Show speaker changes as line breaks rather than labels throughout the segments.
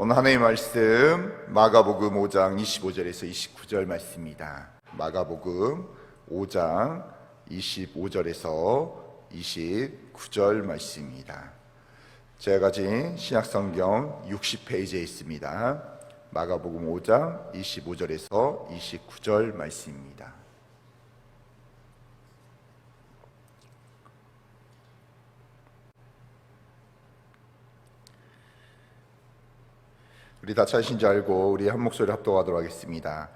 오늘 하나님의 말씀 마가복음 5장 25절에서 29절 말씀입니다. 마가복음 5장 25절에서 29절 말씀입니다. 제가 가진 신약성경 60페이지에 있습니다. 마가복음 5장 25절에서 29절 말씀입니다. 우리 다 찾으신 줄 알고 우리 한 목소리 합독하도록 하겠습니다.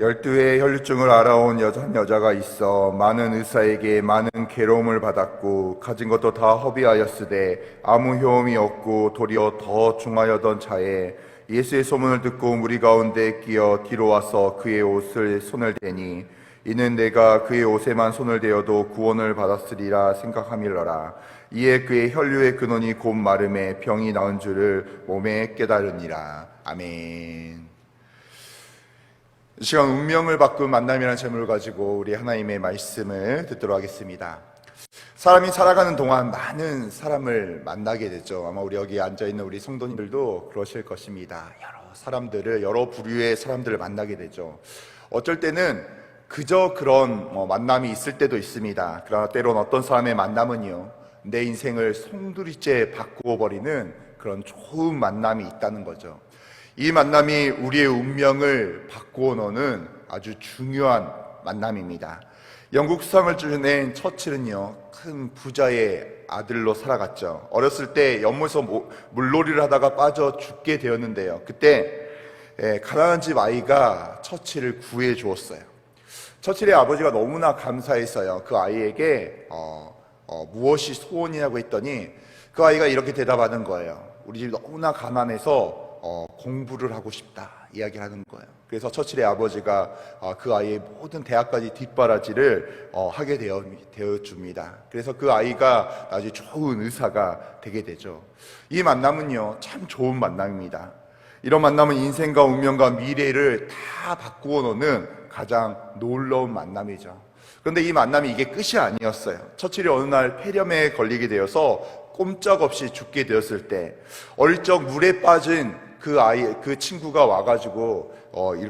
12의 혈류증을 앓아온 한 여자가 있어 많은 의사에게 많은 괴로움을 받았고 가진 것도 다 허비하였으되 아무 효험이 없고 도리어 더 중하여던 차에 예수의 소문을 듣고 무리 가운데 끼어 뒤로 와서 그의 옷을 손을 대니 이는 내가 그의 옷에만 손을 대어도 구원을 받았으리라 생각함이러라. 이에 그의 혈류의 근원이 곧 마름에 병이 나은 줄을 몸에 깨달으니라. 아멘. 이 시간 운명을 바꾼 만남이라는 제목을 가지고 우리 하나님의 말씀을 듣도록 하겠습니다. 사람이 살아가는 동안 많은 사람을 만나게 되죠. 아마 우리 여기 앉아있는 우리 성도님들도 그러실 것입니다. 여러 부류의 사람들을 만나게 되죠. 어쩔 때는 그저 그런 만남이 있을 때도 있습니다. 그러나 때론 어떤 사람의 만남은요, 내 인생을 송두리째 바꾸어 버리는 그런 좋은 만남이 있다는 거죠. 이 만남이 우리의 운명을 바꾸어 놓는 아주 중요한 만남입니다. 영국 수상을 지낸 처칠은요, 큰 부자의 아들로 살아갔죠. 어렸을 때 연못에서 물놀이를 하다가 빠져 죽게 되었는데요. 그때 가난한 집 아이가 처칠을 구해 주었어요. 처칠의 아버지가 너무나 감사했어요. 그 아이에게 무엇이 소원이냐고 했더니 그 아이가 이렇게 대답하는 거예요. 우리 집이 너무나 가난해서 공부를 하고 싶다 이야기하는 거예요. 그래서 처칠의 아버지가 그 아이의 모든 대학까지 뒷바라지를 하게 되어 줍니다. 그래서 그 아이가 나중에 좋은 의사가 되게 되죠. 이 만남은요, 참 좋은 만남입니다. 이런 만남은 인생과 운명과 미래를 다 바꾸어 놓는 가장 놀라운 만남이죠. 그런데 이 만남이 이게 끝이 아니었어요. 처칠이 어느 날 폐렴에 걸리게 되어서 꼼짝없이 죽게 되었을 때 어릴 적 물에 빠진 그 친구가 와가지고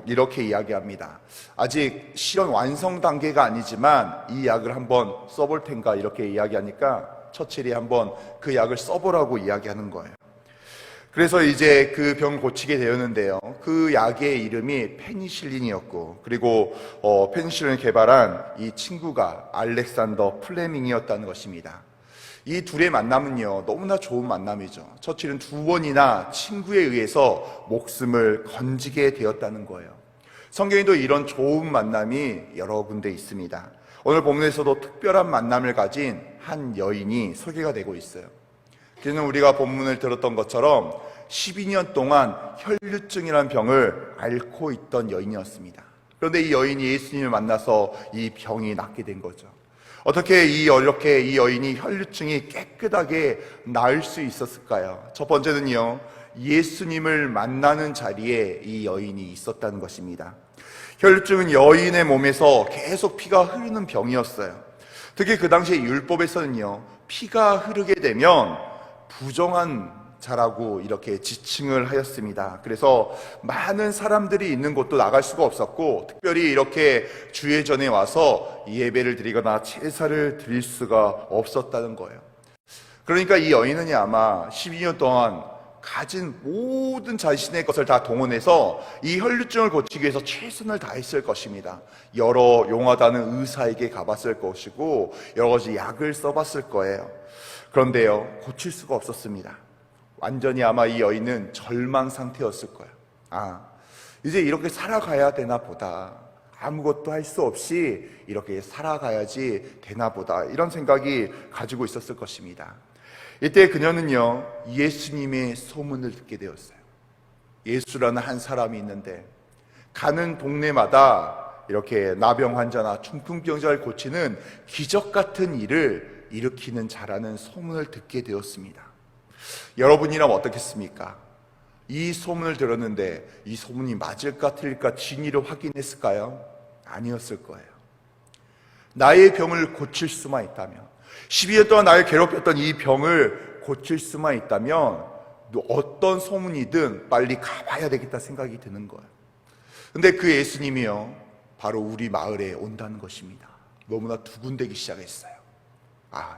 이렇게 이야기합니다. 아직 실현 완성 단계가 아니지만 이 약을 한번 써볼 텐가 이렇게 이야기하니까 처칠이 한번 그 약을 써보라고 이야기하는 거예요. 그래서 이제 그 병을 고치게 되었는데요. 그 약의 이름이 페니실린이었고, 그리고 페니실린을 개발한 이 친구가 알렉산더 플레밍이었다는 것입니다. 이 둘의 만남은요, 너무나 좋은 만남이죠. 처칠은 2번이나 친구에 의해서 목숨을 건지게 되었다는 거예요. 성경에도 이런 좋은 만남이 여러 군데 있습니다. 오늘 본문에서도 특별한 만남을 가진 한 여인이 소개가 되고 있어요. 그는 우리가 본문을 들었던 것처럼 12년 동안 혈류증이라는 병을 앓고 있던 여인이었습니다. 그런데 이 여인이 예수님을 만나서 이 병이 낫게 된 거죠. 어떻게 이렇게 이 여인이 혈류증이 깨끗하게 나을 수 있었을까요? 첫 번째는요, 예수님을 만나는 자리에 이 여인이 있었다는 것입니다. 혈류증은 여인의 몸에서 계속 피가 흐르는 병이었어요. 특히 그 당시에 율법에서는요, 피가 흐르게 되면 부정한 자라고 이렇게 지칭을 하였습니다. 그래서 많은 사람들이 있는 곳도 나갈 수가 없었고, 특별히 이렇게 주회전에 와서 예배를 드리거나 제사를 드릴 수가 없었다는 거예요. 그러니까 이 여인은 아마 12년 동안 가진 모든 자신의 것을 다 동원해서 이 혈류증을 고치기 위해서 최선을 다했을 것입니다. 여러 용하다는 의사에게 가봤을 것이고 여러 가지 약을 써봤을 거예요. 그런데요, 고칠 수가 없었습니다. 완전히 아마 이 여인은 절망 상태였을 거예요. 이제 이렇게 살아가야 되나 보다. 아무것도 할 수 없이 이렇게 살아가야지 되나 보다. 이런 생각이 가지고 있었을 것입니다. 이때 그녀는요, 예수님의 소문을 듣게 되었어요. 예수라는 한 사람이 있는데 가는 동네마다 이렇게 나병 환자나 중풍병자를 고치는 기적 같은 일을 일으키는 자라는 소문을 듣게 되었습니다. 여러분이라면 어떻겠습니까? 이 소문을 들었는데 이 소문이 맞을까 틀릴까 진위를 확인했을까요? 아니었을 거예요. 나의 병을 고칠 수만 있다면, 12년 동안 나를 괴롭혔던 이 병을 고칠 수만 있다면 어떤 소문이든 빨리 가봐야 되겠다 생각이 드는 거예요. 근데 그 예수님이요, 바로 우리 마을에 온다는 것입니다. 너무나 두근대기 시작했어요.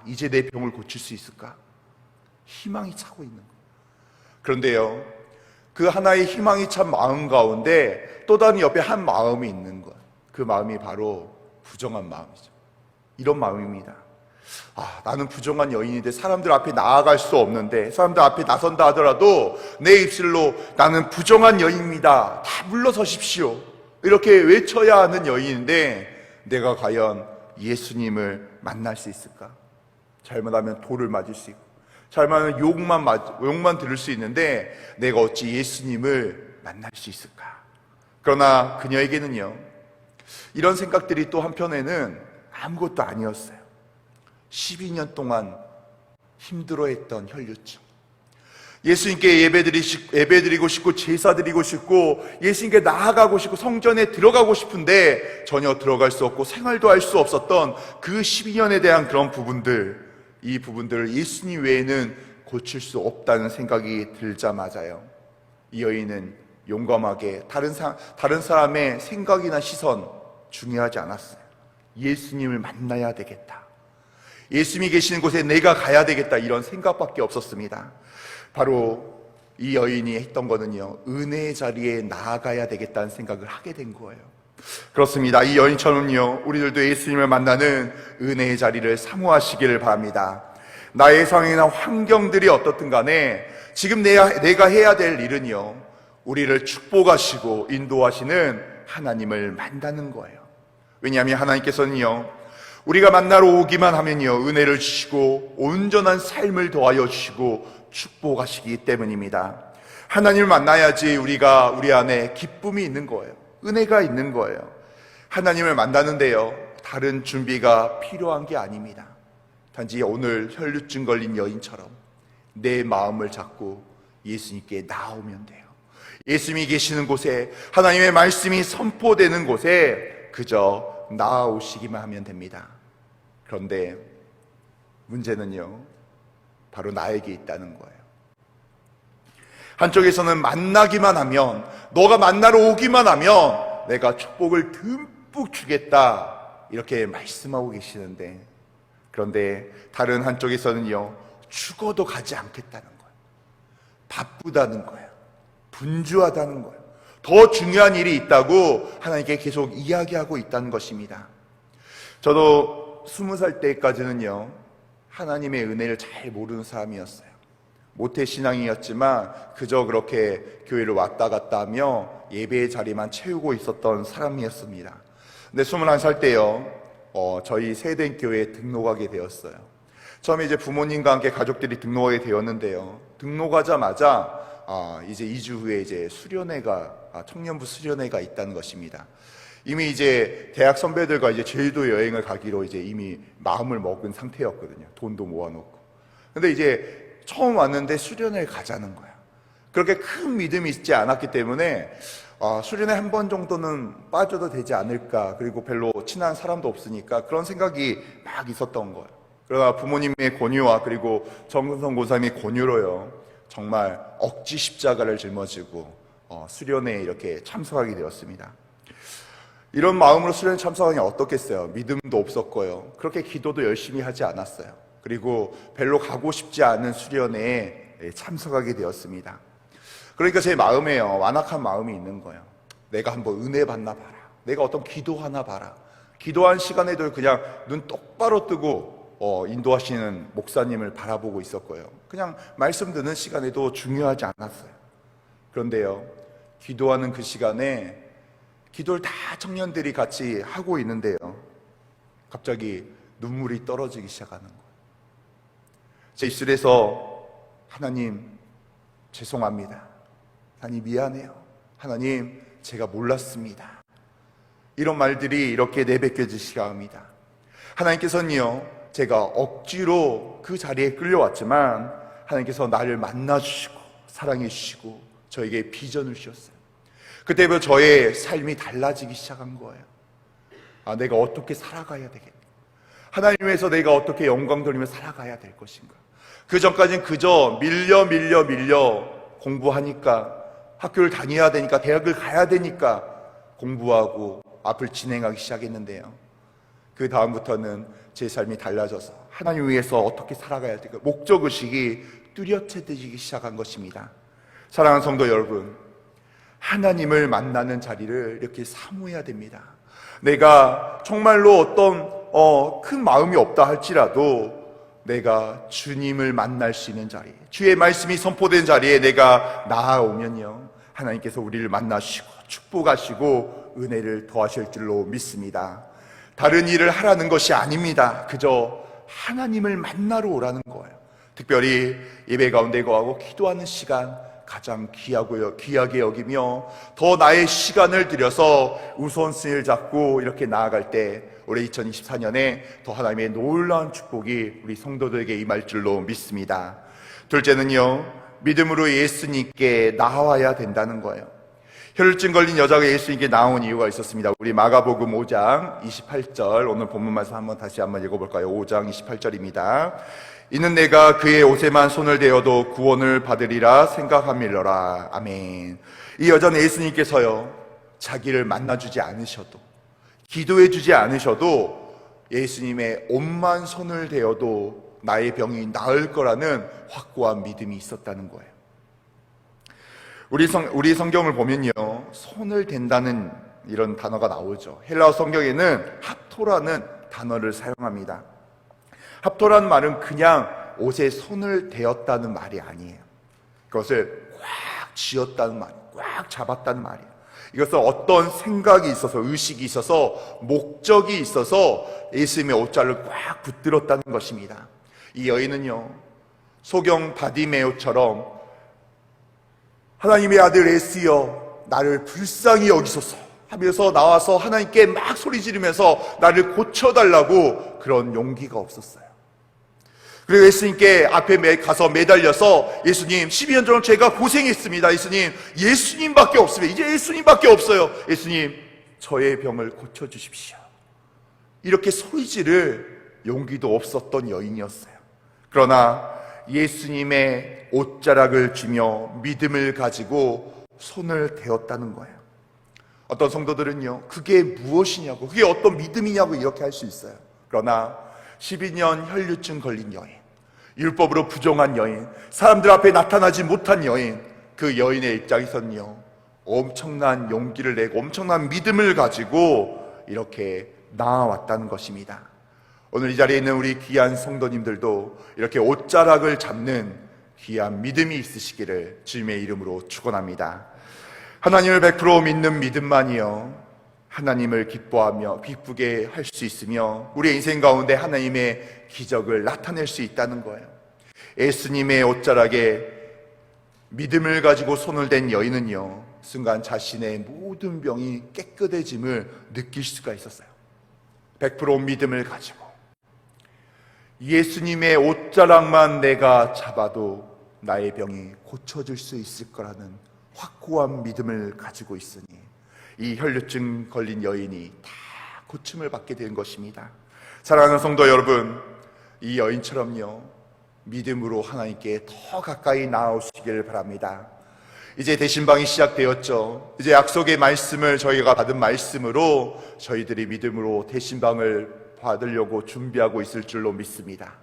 이제 내 병을 고칠 수 있을까? 희망이 차고 있는 거예요. 그런데요, 그 하나의 희망이 찬 마음 가운데 또 다른 옆에 한 마음이 있는 거예요. 그 마음이 바로 부정한 마음이죠. 이런 마음입니다. 나는 부정한 여인인데 사람들 앞에 나아갈 수 없는데, 사람들 앞에 나선다 하더라도 내 입술로 나는 부정한 여인입니다, 다 물러서십시오, 이렇게 외쳐야 하는 여인인데 내가 과연 예수님을 만날 수 있을까? 잘못하면 돌을 맞을 수 있고, 잘못하면 욕만 들을 수 있는데 내가 어찌 예수님을 만날 수 있을까? 그러나 그녀에게는요, 이런 생각들이 또 한편에는 아무것도 아니었어요. 12년 동안 힘들어했던 혈류증, 예수님께 예배드리고 싶고 제사 드리고 싶고 예수님께 나아가고 싶고 성전에 들어가고 싶은데 전혀 들어갈 수 없고 생활도 할 수 없었던 그 12년에 대한 그런 부분들, 이 부분들을 예수님 외에는 고칠 수 없다는 생각이 들자마자요, 이 여인은 용감하게 다른 사람의 생각이나 시선 중요하지 않았어요. 예수님을 만나야 되겠다, 예수님이 계시는 곳에 내가 가야 되겠다, 이런 생각밖에 없었습니다. 바로 이 여인이 했던 거는요, 은혜의 자리에 나아가야 되겠다는 생각을 하게 된 거예요. 그렇습니다. 이 여인처럼요, 우리들도 예수님을 만나는 은혜의 자리를 사모하시기를 바랍니다. 나의 상황이나 환경들이 어떻든 간에 지금 내가 해야 될 일은요, 우리를 축복하시고 인도하시는 하나님을 만나는 거예요. 왜냐하면 하나님께서는요, 우리가 만나러 오기만 하면요, 은혜를 주시고 온전한 삶을 더하여 주시고 축복하시기 때문입니다. 하나님을 만나야지 우리 안에 기쁨이 있는 거예요. 은혜가 있는 거예요. 하나님을 만나는데요, 다른 준비가 필요한 게 아닙니다. 단지 오늘 혈류증 걸린 여인처럼 내 마음을 잡고 예수님께 나오면 돼요. 예수님이 계시는 곳에, 하나님의 말씀이 선포되는 곳에 그저 나아오시기만 하면 됩니다. 그런데 문제는요, 바로 나에게 있다는 거예요. 한쪽에서는 만나기만 하면, 너가 만나러 오기만 하면 내가 축복을 듬뿍 주겠다, 이렇게 말씀하고 계시는데, 그런데 다른 한쪽에서는요, 죽어도 가지 않겠다는 거예요. 바쁘다는 거예요. 분주하다는 거예요. 더 중요한 일이 있다고 하나님께 계속 이야기하고 있다는 것입니다. 저도 20살 때까지는요, 하나님의 은혜를 잘 모르는 사람이었어요. 모태신앙이었지만 그저 그렇게 교회를 왔다 갔다 하며 예배의 자리만 채우고 있었던 사람이었습니다. 근데 21살 때요, 저희 세대교회에 등록하게 되었어요. 처음에 이제 부모님과 함께 가족들이 등록하게 되었는데요, 등록하자마자 이제 2주 후에 이제 청년부 수련회가 있다는 것입니다. 이미 이제 대학 선배들과 이제 제주도 여행을 가기로 이제 이미 마음을 먹은 상태였거든요. 돈도 모아놓고. 근데 이제 처음 왔는데 수련회를 가자는 거야. 그렇게 큰 믿음이 있지 않았기 때문에 수련회 한 번 정도는 빠져도 되지 않을까, 그리고 별로 친한 사람도 없으니까 그런 생각이 막 있었던 거예요. 그러나 부모님의 권유와 그리고 정근성 고사님의 권유로요, 정말 억지 십자가를 짊어지고 수련회에 이렇게 참석하게 되었습니다. 이런 마음으로 수련회 참석하니 어떻겠어요? 믿음도 없었고요, 그렇게 기도도 열심히 하지 않았어요. 그리고 별로 가고 싶지 않은 수련회에 참석하게 되었습니다. 그러니까 제 마음에요, 완악한 마음이 있는 거예요. 내가 한번 은혜 받나 봐라, 내가 어떤 기도하나 봐라. 기도한 시간에도 그냥 눈 똑바로 뜨고 인도하시는 목사님을 바라보고 있었고요, 그냥 말씀 듣는 시간에도 중요하지 않았어요. 그런데요, 기도하는 그 시간에 기도를 다 청년들이 같이 하고 있는데요, 갑자기 눈물이 떨어지기 시작하는 거예요. 제 입술에서 하나님 죄송합니다, 하나님 미안해요, 하나님 제가 몰랐습니다, 이런 말들이 이렇게 내뱉겨지기 시작합니다. 하나님께서는요, 제가 억지로 그 자리에 끌려왔지만 하나님께서 나를 만나주시고 사랑해주시고 저에게 비전을 주셨어요. 그때부터 저의 삶이 달라지기 시작한 거예요. 내가 어떻게 살아가야 되겠다, 하나님 위해서 내가 어떻게 영광 돌리며 살아가야 될 것인가. 그 전까지는 그저 밀려 공부하니까, 학교를 다녀야 되니까, 대학을 가야 되니까 공부하고 앞을 진행하기 시작했는데요, 그 다음부터는 제 삶이 달라져서 하나님 위해서 어떻게 살아가야 될까, 목적의식이 뚜렷해지기 시작한 것입니다. 사랑하는 성도 여러분, 하나님을 만나는 자리를 이렇게 사모해야 됩니다. 내가 정말로 어떤 큰 마음이 없다 할지라도 내가 주님을 만날 수 있는 자리, 주의 말씀이 선포된 자리에 내가 나아오면요, 하나님께서 우리를 만나시고 축복하시고 은혜를 더하실 줄로 믿습니다. 다른 일을 하라는 것이 아닙니다. 그저 하나님을 만나러 오라는 거예요. 특별히 예배 가운데 거하고 기도하는 시간 가장 귀하게 여기며 더 나의 시간을 들여서 우선순위를 잡고 이렇게 나아갈 때 올해 2024년에 더 하나님의 놀라운 축복이 우리 성도들에게 임할 줄로 믿습니다. 둘째는요, 믿음으로 예수님께 나와야 된다는 거예요. 혈루증 걸린 여자가 예수님께 나온 이유가 있었습니다. 우리 마가복음 5장 28절, 오늘 본문 말씀 다시 한번 읽어볼까요? 5장 28절입니다. 이는 내가 그의 옷에만 손을 대어도 구원을 받으리라 생각함일러라. 아멘. 이 여자는 예수님께서요, 자기를 만나주지 않으셔도, 기도해주지 않으셔도 예수님의 옷만 손을 대어도 나의 병이 나을 거라는 확고한 믿음이 있었다는 거예요. 우리 성경을 보면요, 손을 댄다는 이런 단어가 나오죠. 헬라어 성경에는 합토라는 단어를 사용합니다. 합토라는 말은 그냥 옷에 손을 대었다는 말이 아니에요. 그것을 꽉 쥐었다는 말, 꽉 잡았다는 말이에요. 이것은 어떤 생각이 있어서, 의식이 있어서, 목적이 있어서 예수님의 옷자를 꽉 붙들었다는 것입니다. 이 여인은요, 소경 바디메오처럼 하나님의 아들 예수여 나를 불쌍히 여기소서 하면서 나와서 하나님께 막 소리 지르면서 나를 고쳐달라고 그런 용기가 없었어요. 그리고 예수님께 앞에 가서 매달려서 예수님 12년 전에 제가 고생했습니다. 예수님밖에 없습니다. 이제 예수님밖에 없어요. 예수님 저의 병을 고쳐주십시오. 이렇게 소리 지를 용기도 없었던 여인이었어요. 그러나 예수님의 옷자락을 쥐며 믿음을 가지고 손을 대었다는 거예요. 어떤 성도들은요, 그게 무엇이냐고, 그게 어떤 믿음이냐고 이렇게 할 수 있어요. 그러나 12년 혈류증 걸린 여인, 율법으로 부정한 여인, 사람들 앞에 나타나지 못한 여인, 그 여인의 입장에서는요, 엄청난 용기를 내고 엄청난 믿음을 가지고 이렇게 나아왔다는 것입니다. 오늘 이 자리에 있는 우리 귀한 성도님들도 이렇게 옷자락을 잡는 귀한 믿음이 있으시기를 주님의 이름으로 축원합니다. 하나님을 100% 믿는 믿음만이요, 하나님을 기뻐하며 기쁘게 할 수 있으며 우리의 인생 가운데 하나님의 기적을 나타낼 수 있다는 거예요. 예수님의 옷자락에 믿음을 가지고 손을 댄 여인은요, 순간 자신의 모든 병이 깨끗해짐을 느낄 수가 있었어요. 100% 믿음을 가지고 예수님의 옷자락만 내가 잡아도 나의 병이 고쳐질 수 있을 거라는 확고한 믿음을 가지고 있으니 이 혈류증 걸린 여인이 다 고침을 받게 된 것입니다. 사랑하는 성도 여러분, 이 여인처럼요, 믿음으로 하나님께 더 가까이 나아오시길 바랍니다. 이제 대신방이 시작되었죠. 이제 약속의 말씀을 저희가 받은 말씀으로 저희들이 믿음으로 대신방을 받으려고 준비하고 있을 줄로 믿습니다.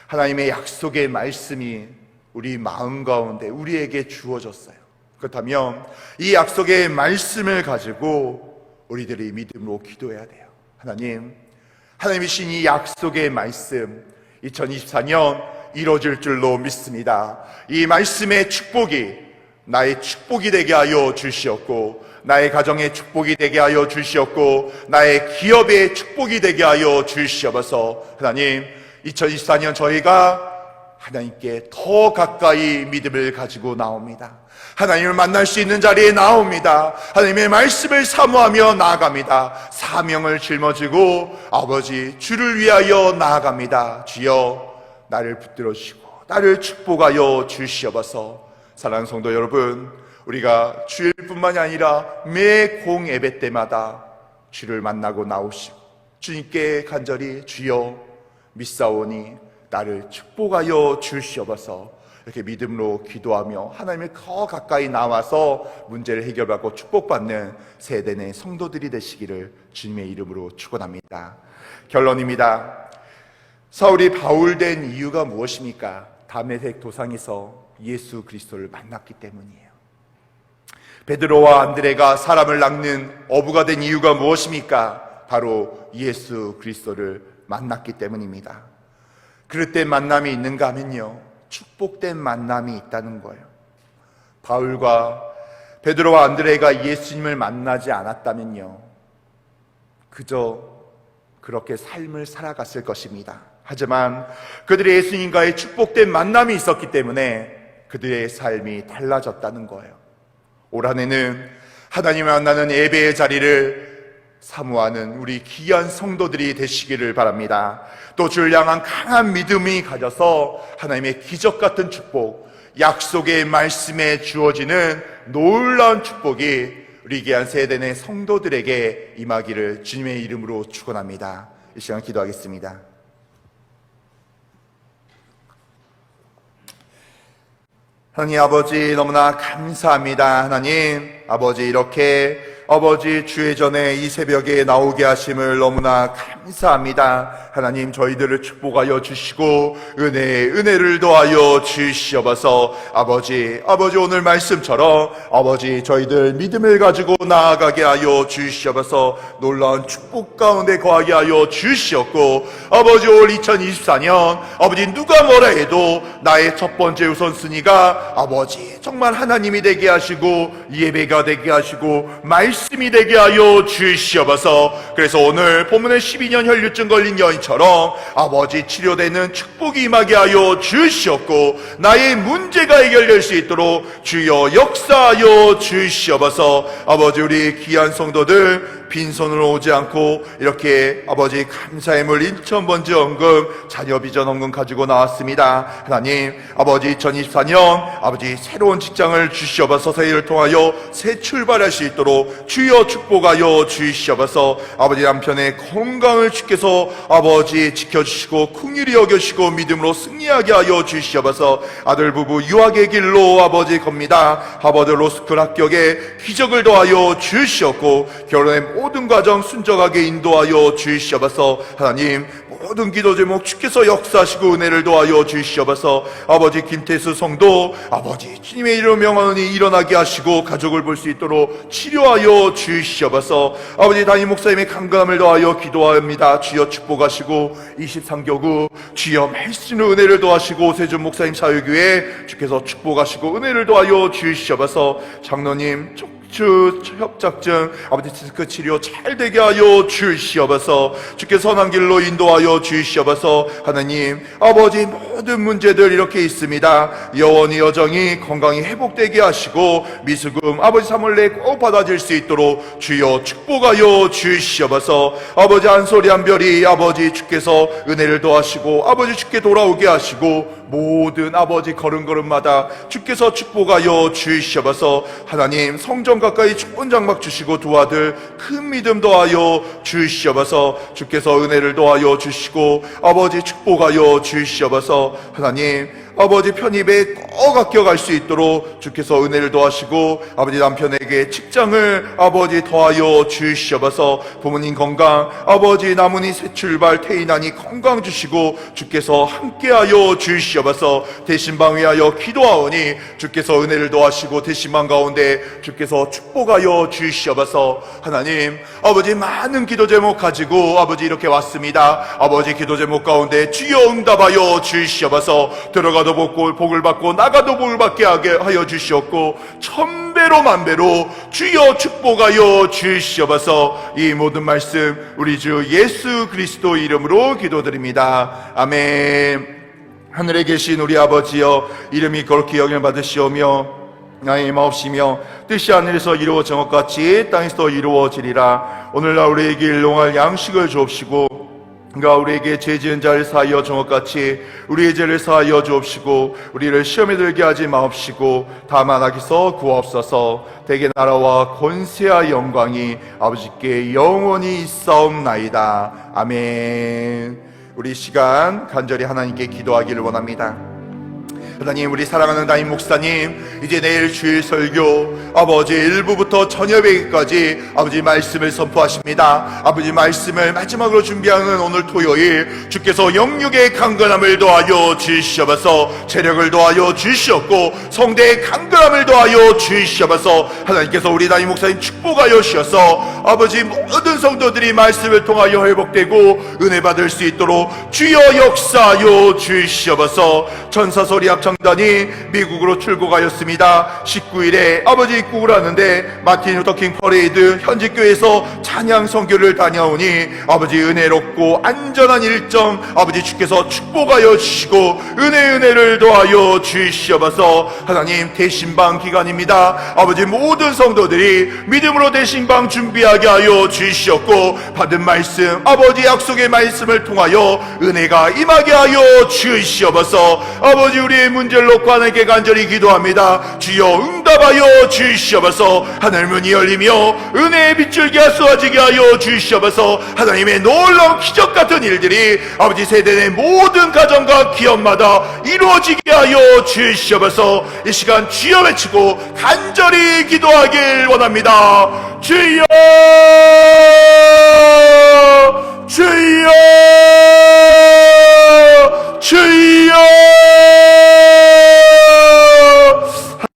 하나님의 약속의 말씀이 우리 마음 가운데 우리에게 주어졌어요. 그렇다면 이 약속의 말씀을 가지고 우리들이 믿음으로 기도해야 돼요. 하나님이 주신 이 약속의 말씀 2024년 이루어질 줄로 믿습니다. 이 말씀의 축복이 나의 축복이 되게 하여 주시옵고, 나의 가정의 축복이 되게 하여 주시옵고, 나의 기업의 축복이 되게 하여 주시옵소서. 하나님, 2024년 저희가 하나님께 더 가까이 믿음을 가지고 나옵니다. 하나님을 만날 수 있는 자리에 나옵니다. 하나님의 말씀을 사모하며 나아갑니다. 사명을 짊어지고 아버지 주를 위하여 나아갑니다. 주여 나를 붙들어 주시고 나를 축복하여 주시옵소서. 사랑하는 성도 여러분, 우리가 주일뿐만이 아니라 매 공예배 때마다 주를 만나고 나오시고 주님께 간절히 주여 믿사오니 나를 축복하여 주시옵소서. 이렇게 믿음으로 기도하며 하나님을 더 가까이 나와서 문제를 해결받고 축복받는 세대의 성도들이 되시기를 주님의 이름으로 축원합니다. 결론입니다. 사울이 바울된 이유가 무엇입니까? 다메섹 도상에서 예수 그리스도를 만났기 때문이에요. 베드로와 안드레가 사람을 낚는 어부가 된 이유가 무엇입니까? 바로 예수 그리스도를 만났기 때문입니다. 그릇된 만남이 있는가 하면요, 축복된 만남이 있다는 거예요. 바울과 베드로와 안드레가 예수님을 만나지 않았다면요, 그저 그렇게 삶을 살아갔을 것입니다. 하지만 그들의 예수님과의 축복된 만남이 있었기 때문에 그들의 삶이 달라졌다는 거예요. 올 한 해는 하나님을 만나는 예배의 자리를 사모하는 우리 귀한 성도들이 되시기를 바랍니다. 또 주를 향한 강한 믿음이 가져서 하나님의 기적 같은 축복, 약속의 말씀에 주어지는 놀라운 축복이 우리 귀한 세대의 성도들에게 임하기를 주님의 이름으로 축원합니다. 이 시간 기도하겠습니다. 하나님 아버지, 너무나 감사합니다. 하나님 아버지, 이렇게 아버지 주의 전에 이 새벽에 나오게 하심을 너무나 감사합니다. 하나님, 저희들을 축복하여 주시고 은혜를 더하여 주시옵소서. 아버지 오늘 말씀처럼 아버지 저희들 믿음을 가지고 나아가게 하여 주시옵소서. 놀라운 축복 가운데 거하게 하여 주시옵고, 아버지 올 2024년 아버지 누가 뭐라 해도 나의 첫 번째 우선순위가 아버지 정말 하나님이 되게 하시고 예배가 되게 하시고 말씀이 되게 하여 주시옵소서. 그래서 오늘 본문의 12년 혈류증 걸린 여인처럼 아버지 치료되는 축복이 임하게 하여 주시옵고, 나의 문제가 해결될 수 있도록 주여 역사하여 주시옵소서. 아버지 우리 귀한 성도들 빈손으로 오지 않고 이렇게 아버지 감사의 물 인천번지 헌금, 자녀 비전 헌금 가지고 나왔습니다. 하나님 아버지 2024년 아버지 새로운 직장을 주시옵소서. 새해를 통하여 새 출발할 수 있도록 주여 축복하여 주시옵소서. 아버지 남편의 건강을 주께서 아버지 지켜주시고 긍휼히 여겨주시고 믿음으로 승리하게 하여 주시옵소서. 아들 부부 유학의 길로 아버지 겁니다. 하버드 로스쿨 합격에 기적을 더하여 주시옵고, 결혼의 모든 과정 순적하게 인도하여 주시옵소서. 하나님 모든 기도 제목 주께서 역사하시고 은혜를 더하여 주시옵소서. 아버지 김태수 성도 아버지 주님의 이름 명하노니 일어나게 하시고 가족을 볼 수 있도록 치료하여 주시옵소서. 아버지 담임 목사님의 강건함을 더하여 기도합니다. 주여 축복하시고 23교구 주여 말씀으로 은혜를 더하시고 오세준 목사님 사역교회 주께서 축복하시고 은혜를 더하여 주시옵소서. 장로님 주 협작증 아버지 디스크 치료 잘 되게 하여 주시옵소서. 주께 선한 길로 인도하여 주시옵소서. 하나님 아버지 모든 문제들 이렇게 있습니다. 영원히 여정이 건강히 회복되게 하시고 미수금 아버지 사물내 꼭 받아질 수 있도록 주여 축복하여 주시옵소서. 아버지 한 소리 한 별이 아버지 주께서 은혜를 더하시고 아버지 주께 돌아오게 하시고 모든 아버지 걸음걸음마다 주께서 축복하여 주시옵소서. 하나님 성전 가까이 좋은 장막 주시고 두 아들 큰 믿음 더하여 주시옵소서. 주께서 은혜를 더하여 주시고 아버지 축복하여 주시옵소서. 하나님 아버지 편입에 꼭 합격할 수 있도록 주께서 은혜를 더하시고 아버지 남편에게 직장을 아버지 더하여 주시옵소서. 부모님 건강 아버지 나문이 새 출발 태인하니 건강 주시고 주께서 함께하여 주시옵소서. 대신방 위하여 기도하오니 주께서 은혜를 더하시고 대신방 가운데 주께서 축복하여 주시옵소서. 하나님 아버지 많은 기도 제목 가지고 아버지 이렇게 왔습니다. 아버지 기도 제목 가운데 주여 응답하여 주시옵소서. 들어가도 복을 받고 나가도 복을 받게 하여 주시옵고 천배로 만배로 주여 축복하여 주시옵소서. 이 모든 말씀 우리 주 예수 그리스도 이름으로 기도드립니다. 아멘. 하늘에 계신 우리 아버지여, 이름이 거룩히 여김을 받으시오며 나의 마옵시며 뜻이 하늘에서 이루어진 것 같이 땅에서 이루어지리라. 오늘날 우리에게 일용할 양식을 주옵시고 그가 우리에게 죄 지은 자를 사하여 준 것 같이 우리의 죄를 사하여 주옵시고 우리를 시험에 들게 하지 마옵시고 다만 악에서 구하옵소서. 대개 나라와 권세와 영광이 아버지께 영원히 있사옵나이다. 아멘. 우리 시간 간절히 하나님께 기도하기를 원합니다. 하나님, 우리 사랑하는 담임 목사님, 이제 내일 주일 설교 아버지 1부부터 저녁에까지 아버지 말씀을 선포하십니다. 아버지 말씀을 마지막으로 준비하는 오늘 토요일, 주께서 영육의 강건함을 더하여 주시옵소서. 체력을 더하여 주시옵고 성대의 강건함을 더하여 주시옵소서. 하나님께서 우리 담임 목사님 축복하여 주셔서 아버지 모든 성도들이 말씀을 통하여 회복되고 은혜 받을 수 있도록 주여 역사하여 주시옵소서. 전사소리 합창단이 미국으로 출국하였습니다. 19일에 아버지 입국을 하는데 마틴 루터킹 퍼레이드 현지교회에서 찬양 선교를 다녀오니 아버지 은혜롭고 안전한 일정 아버지 주께서 축복하여 주시고 은혜를 더하여 주시옵소서. 하나님, 대신방 기간입니다. 아버지 모든 성도들이 믿음으로 대신방 준비하게 하여 주시옵고 받은 말씀 아버지 약속의 말씀을 통하여 은혜가 임하게 하여 주시옵소서. 아버지, 우리의 문제를 놓고 하나님께 간절히 기도합니다. 주여 응답하여 주시옵소서. 하늘 문이 열리며 은혜의 빗줄기가 쏟아지게 하여 주시옵소서. 하나님의 놀라운 기적 같은 일들이 아버지 세대 내 모든 가정과 기업마다 이루어지게 하여 주시옵소서. 이 시간 주여 외치고 간절히 기도하길 원합니다. 주여, 주여, 주여.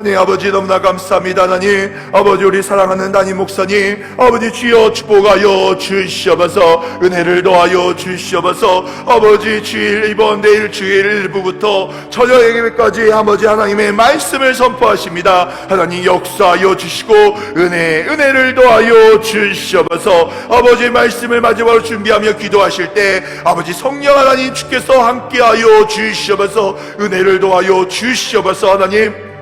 하나님 아버지, 너무나 감사합니다. 하나님 아버지, 우리 사랑하는 담임 목사님 아버지 주여 축복하여 주시옵소서. 은혜를 더하여 주시옵소서. 아버지, 주일 이번 내일 주일 일부부터 저녁에까지 아버지 하나님의 말씀을 선포하십니다. 하나님 역사하여 주시고 은혜를 더하여 주시옵소서. 아버지, 말씀을 마지막으로 준비하며 기도하실 때 아버지 성령 하나님 주께서 함께하여 주시옵소서. 은혜를 더하여 주시옵소서. 하나님,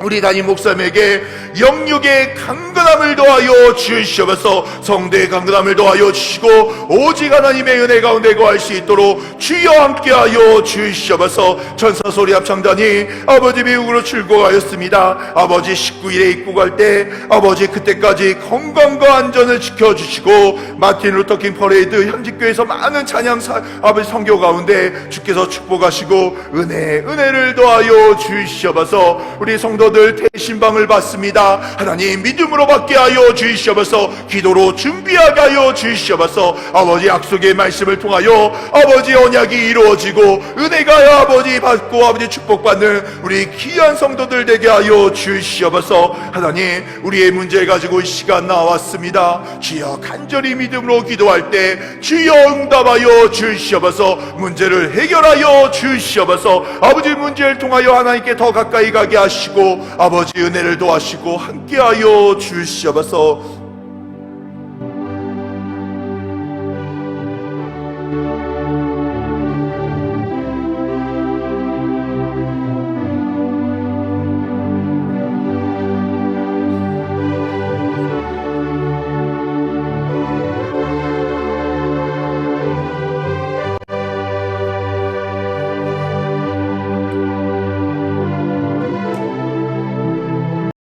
우리 담임 목사님에게 영육의 강건함을 더하여 주시옵소서. 성대의 강건함을 더하여 주시고 오직 하나님의 은혜 가운데 거할 수 있도록 주여 함께하여 주시옵소서. 전사소리 합창단이 아버지 미국으로 출국하였습니다. 아버지 19일에 입국할 때 아버지 그때까지 건강과 안전을 지켜주시고 마틴 루터킹 퍼레이드 현지교회에서 많은 찬양 아버지 선교 가운데 주께서 축복하시고 은혜를 더하여 주시옵소서. 우리 성도들 대신방을 받습니다. 하나님 믿음으로 받게 하여 주시옵소서. 기도로 준비하게 하여 주시옵소서. 아버지 약속의 말씀을 통하여 아버지 언약이 이루어지고 은혜가 아버지 받고 아버지 축복받는 우리 귀한 성도들 되게 하여 주시옵소서. 하나님, 우리의 문제 가지고 이 시간 나왔습니다. 주여 간절히 믿음으로 기도할 때 주여 응답하여 주시옵소서. 문제를 해결하여 주시옵소서. 아버지 문제를 통하여 하나님께 더 가까이 가게 하시고 아버지 은혜를 도와시고 함께하여 주시옵소서.